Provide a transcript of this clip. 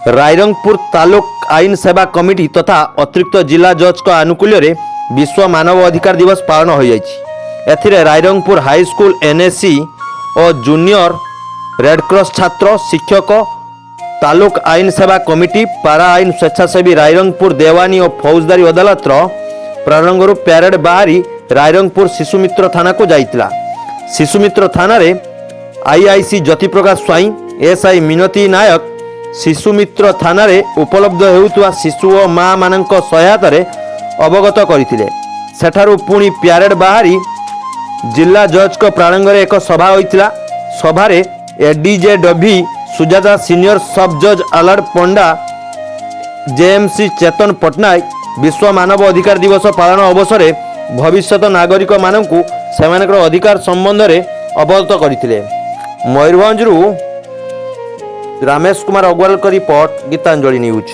रायरंगपुर तालुक आईन सेवा कमिटी तथा अतिरिक्त जिला जज का आनुकूल्य विश्व मानव अधिकार दिवस पालन हो जाए। रायरंगपुर हाई स्कूल एनएससी और जूनियर रेडक्रॉस छात्र शिक्षक तालुक आईन सेवा कमिटी पारा आईन स्वेच्छासेवी रायरंगपुर देवानी और फौजदारी अदालत प्रारंभ प्यारेड बाहरी रायरंगपुर शिशुमित्र थाना को जाइतिला। शिशुमित्र थाना रे आईआईसी ज्योति प्रकाश स्वाई एसआई मिनती नायक शिशुमित्र थाना रे उपलब्ध हेउतुवा शिशु और माँ मानक सहायतार अवगत करथिले। सेठारु पुणी प्यारेड बाहरी जिला जज को प्रारंभ एक सभा होइतिला। सभारे एडीजेडभी सुजाता सीनियर सब जज आलाड पंडा जेएमसी चेतन पट्टनायक विश्व मानव अधिकार दिवस पालन अवसर भविष्यत नागरिक मानकु सेमानकर अधिकार संबंध में अवगत करथिले। मयूरभंज रमेश कुमार अग्रवाल का रिपोर्ट गीतांजलि न्यूज।